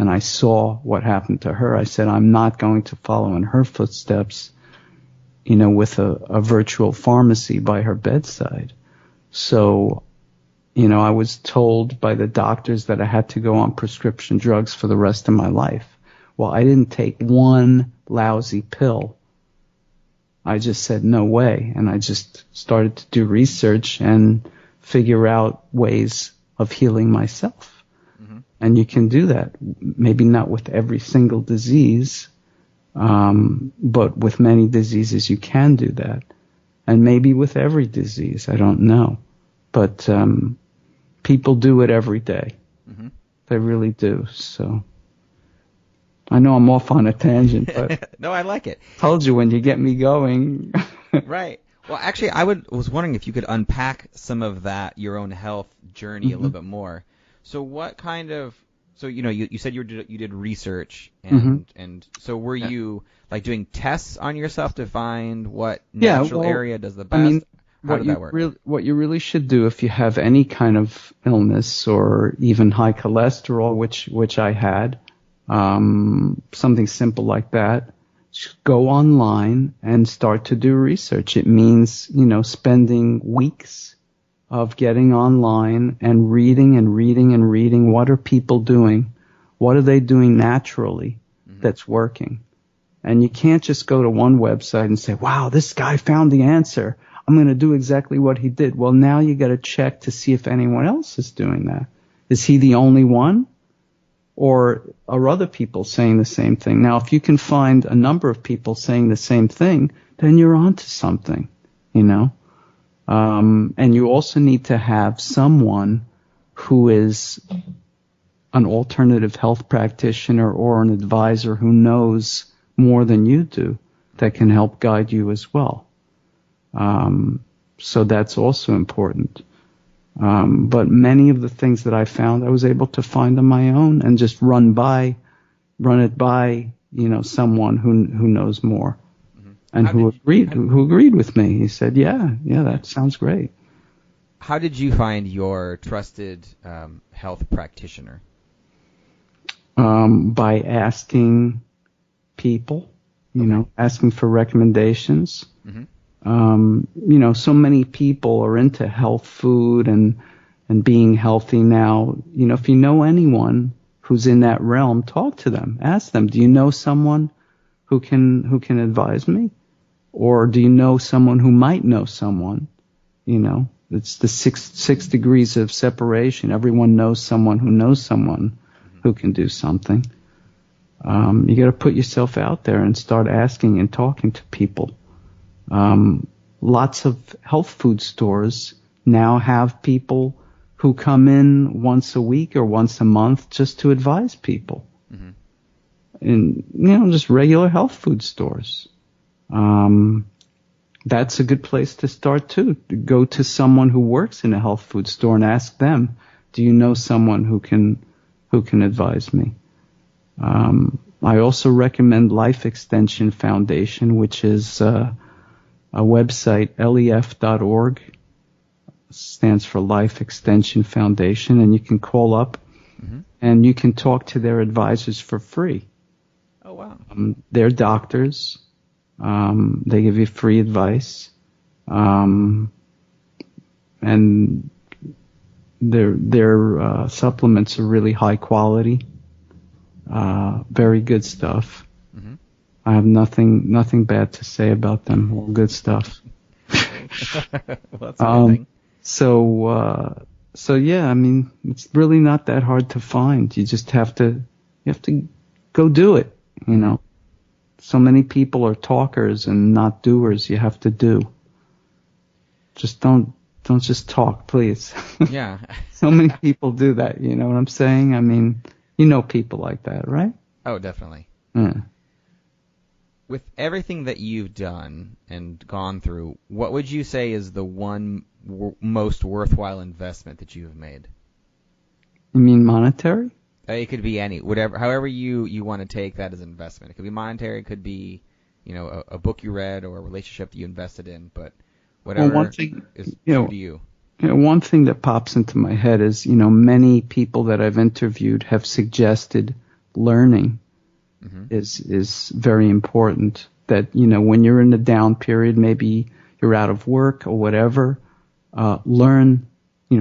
and I saw what happened to her, I said, I'm not going to follow in her footsteps, with a virtual pharmacy by her bedside. So, I was told by the doctors that I had to go on prescription drugs for the rest of my life. Well, I didn't take one lousy pill. I just said, no way. And I just started to do research and figure out ways of healing myself. Mm-hmm. And you can do that. Maybe not with every single disease, but with many diseases you can do that. And maybe with every disease, I don't know. But people do it every day. Mm-hmm. They really do. So I know I'm off on a tangent, but no, I like it. Told you when you get me going. Right. Well, actually, was wondering if you could unpack some of that, your own health journey, a little bit more. So what kind of, you said you did research, and so were you like doing tests on yourself to find what natural area does the best? I mean, how did that work? What you really should do if you have any kind of illness or even high cholesterol, which I had, something simple like that, just go online and start to do research. It means, spending weeks of getting online and reading and reading and reading. What are people doing? What are they doing naturally that's working? And you can't just go to one website and say, wow, this guy found the answer. I'm going to do exactly what he did. Well, now you got to check to see if anyone else is doing that. Is he the only one? Or are other people saying the same thing? Now, if you can find a number of people saying the same thing, then you're onto something, and you also need to have someone who is an alternative health practitioner or an advisor who knows more than you do that can help guide you as well. So that's also important. But many of the things that I found, I was able to find on my own and just run it by, someone who knows more and who agreed with me. He said, yeah, that sounds great. How did you find your trusted health practitioner? By asking people, asking for recommendations. Mm-hmm. So many people are into health food and being healthy now. If you know anyone who's in that realm, talk to them. Ask them, do you know someone who can advise me? Or do you know someone who might know someone? It's the six degrees of separation. Everyone knows someone who can do something. You got to put yourself out there and start asking and talking to people. Lots of health food stores now have people who come in once a week or once a month just to advise people. Mm-hmm. And, just regular health food stores. That's a good place to start too. Go to someone who works in a health food store and ask them, do you know someone who can advise me? I also recommend Life Extension Foundation, which is, a website, lef.org, stands for Life Extension Foundation, and you can call up and you can talk to their advisors for free. Oh, wow. They're doctors. They give you free advice. And their supplements are really high quality, very good stuff. I have nothing bad to say about them. All good stuff. Well, that's amazing. So yeah, I mean, it's really not that hard to find. You just have to go do it. So many people are talkers and not doers. You have to do. Just don't just talk, please. Yeah. So many people do that. You know what I'm saying? I mean, people like that, right? Oh, definitely. Yeah. With everything that you've done and gone through, what would you say is the one most worthwhile investment that you have made? You mean monetary? It could be however you want to take that as an investment. It could be monetary. It could be, a book you read or a relationship that you invested in. But whatever is true to you. One thing that pops into my head is, many people that I've interviewed have suggested learning is very important. That, when you're in a down period, maybe you're out of work or whatever, learn,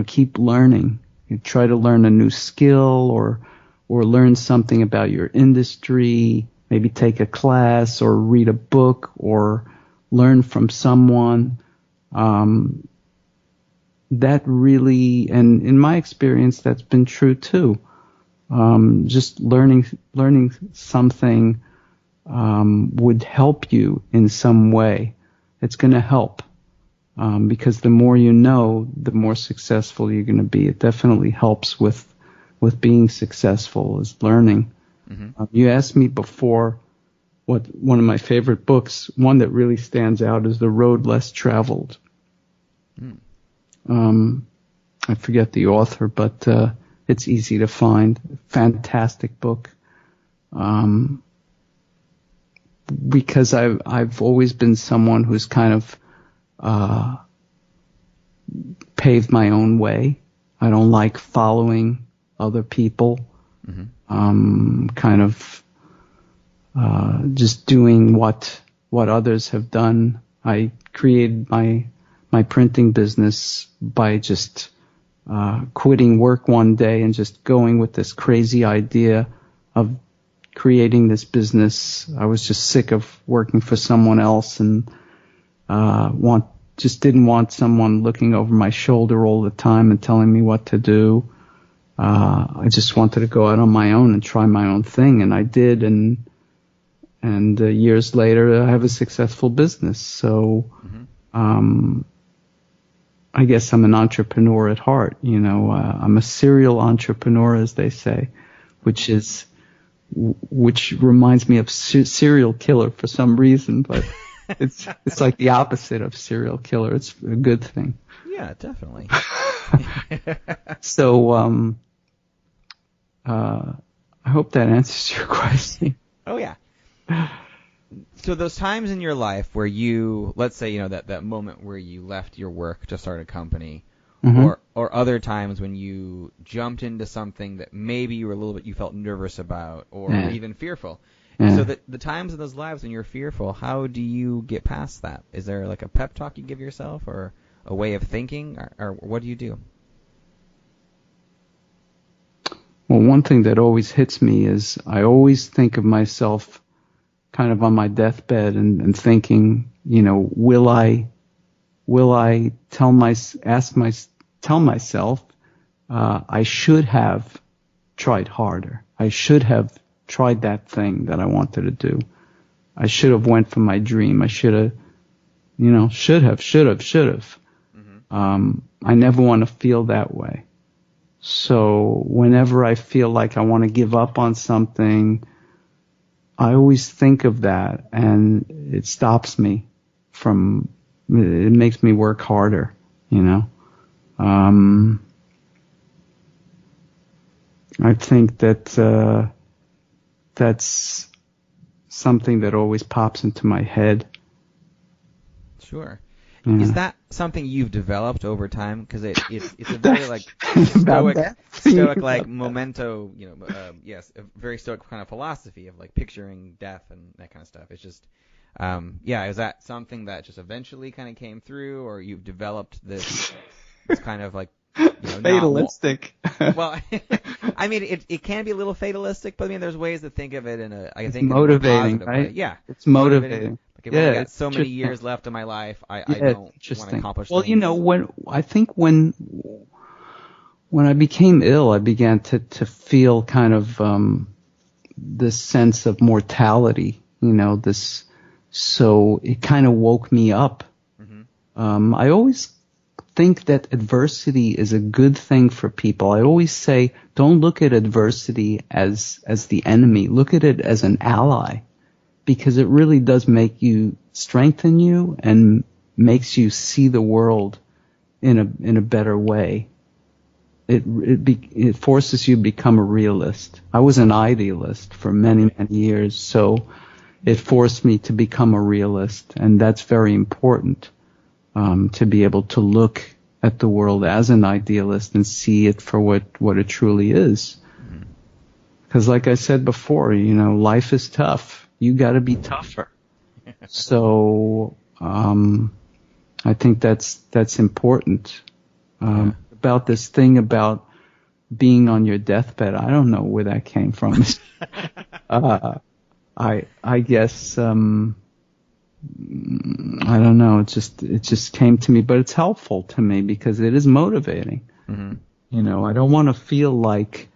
keep learning. You try to learn a new skill or learn something about your industry, maybe take a class or read a book or learn from someone. That really, and in my experience, that's been true too. Just learning something would help you in some way. It's going to help because the more you know, the more successful you're going to be. It definitely helps with being successful, is learning. You asked me before what one of my favorite books. One that really stands out is The Road Less Traveled. I forget the author, but it's easy to find. Fantastic book. Because I've always been someone who's kind of paved my own way. I don't like following other people. Kind of just doing what others have done. I created my printing business by just quitting work one day and just going with this crazy idea of creating this business. I was just sick of working for someone else and just didn't want someone looking over my shoulder all the time and telling me what to do. I just wanted to go out on my own and try my own thing, and I did, and years later I have a successful business. So I guess I'm an entrepreneur at heart. I'm a serial entrepreneur, as they say, which reminds me of serial killer for some reason, but it's like the opposite of serial killer. It's a good thing. Yeah, definitely. So I hope that answers your question. Oh yeah. So those times in your life where you, let's say, that moment where you left your work to start a company, or other times when you jumped into something that maybe you felt nervous about or even fearful. Yeah. So the times in those lives when you're fearful, how do you get past that? Is there like a pep talk you give yourself or a way of thinking, or what do you do? Well, one thing that always hits me is I always think of myself kind of on my deathbed and thinking, will I tell myself, I should have tried harder. I should have tried that thing that I wanted to do. I should have went for my dream. I should have. I never want to feel that way. So whenever I feel like I want to give up on something, I always think of that, and it stops me it makes me work harder, I think that that's something that always pops into my head. Sure. Yeah. Is that something you've developed over time? Because it's a very stoic like memento, yes, a very stoic kind of philosophy of like picturing death and that kind of stuff. It's just, is that something that just eventually kind of came through, or you've developed this kind of like, fatalistic? Well, I mean, it can be a little fatalistic, but I mean, there's ways to think of it It's motivating, right? way. Yeah, it's motivating. Like if I got so many years left in my life, I don't want to accomplish things. Well, when I became ill, I began to feel kind of this sense of mortality, so it kind of woke me up. I always think that adversity is a good thing for people. I always say, don't look at adversity as the enemy. Look at it as an ally, because it really does strengthen you and makes you see the world in a better way. It forces you to become a realist. I was an idealist for many, many years, so it forced me to become a realist, and that's very important, to be able to look at the world as an idealist and see it for what it truly is. Because like I said before, life is tough. You got to be tougher. So I think that's important. About this thing about being on your deathbed, I don't know where that came from. I guess I don't know. It just came to me, but it's helpful to me because it is motivating. I don't want to feel like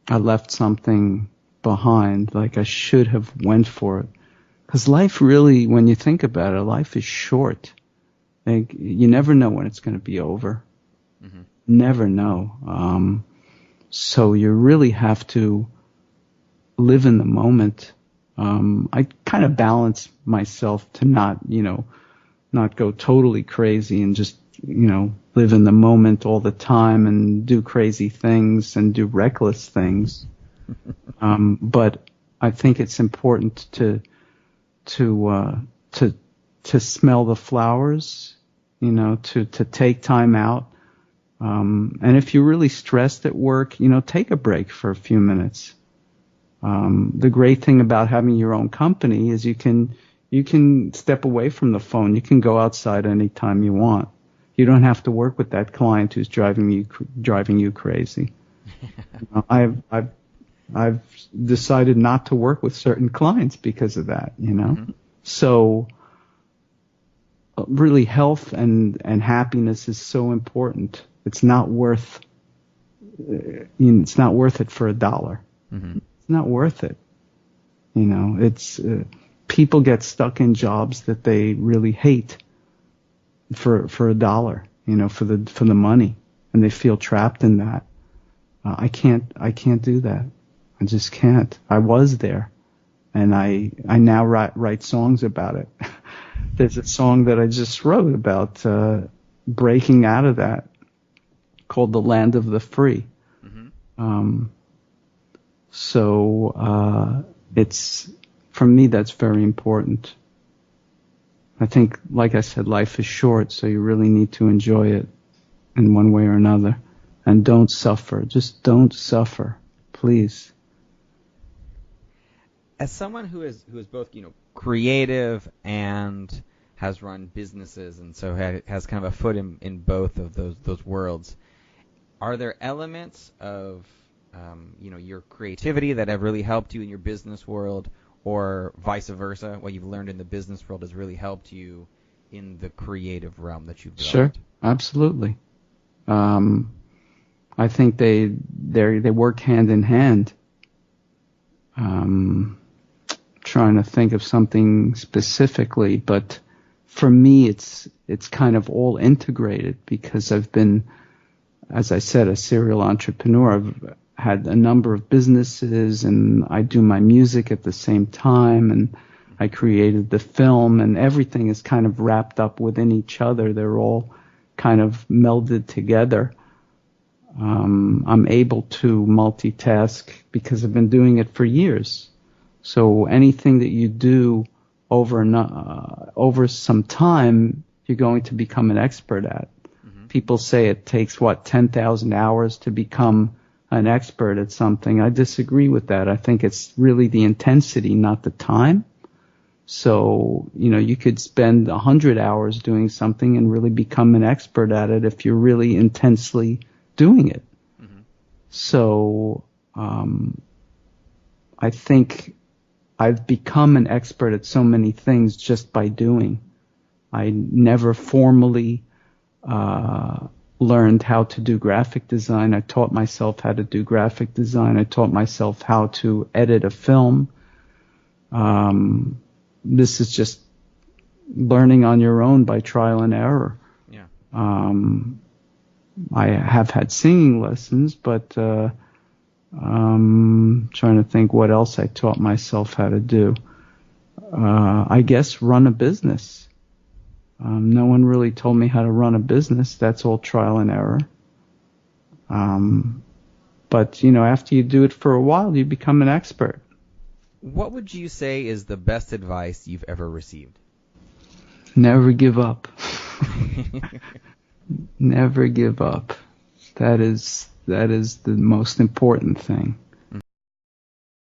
I left something behind, like I should have went for it. Because life really, when you think about it, life is short. Like, you never know when it's going to be over. Never know. So you really have to live in the moment. I kind of balance myself to not go totally crazy and just, live in the moment all the time and do crazy things and do reckless things. But I think it's important to smell the flowers, to take time out. And if you're really stressed at work, take a break for a few minutes. The great thing about having your own company is you can step away from the phone. You can go outside anytime you want. You don't have to work with that client who's driving you crazy. I've decided not to work with certain clients because of that, So really health and happiness is so important. It's not worth it for $1. It's not worth it. It's people get stuck in jobs that they really hate for $1, for the money, and they feel trapped in that. I can't do that. I just can't. I was there, and I now write songs about it. There's a song that I just wrote about breaking out of that, called "The Land of the Free." So it's, for me, that's very important. I think, like I said, life is short, so you really need to enjoy it in one way or another, and don't suffer. Just don't suffer, please. As someone who is both creative and has run businesses, and so has kind of a foot in both of those worlds, are there elements of your creativity that have really helped you in your business world, or vice versa, what you've learned in the business world has really helped you in the creative realm that you've developed? Sure, absolutely. I think they work hand in hand. Trying to think of something specifically, but for me, it's kind of all integrated because I've been, as I said, a serial entrepreneur. I've had a number of businesses, and I do my music at the same time, and I created the film, and everything is kind of wrapped up within each other. They're all kind of melded together. I'm able to multitask because I've been doing it for years. So anything that you do over some time, you're going to become an expert at. People say it takes 10,000 hours to become an expert at something. I disagree with that. I think it's really the intensity, not the time. So, you could spend 100 hours doing something and really become an expert at it if you're really intensely doing it. So, I think I've become an expert at so many things just by doing. I never formally learned how to do graphic design. I taught myself how to do graphic design. I taught myself how to edit a film. This is just learning on your own by trial and error. Yeah. I have had singing lessons, but trying to think what else I taught myself how to do. I guess run a business. No one really told me how to run a business. That's all trial and error. But, after you do it for a while, you become an expert. What would you say is the best advice you've ever received? Never give up. Never give up. That is That is the most important thing.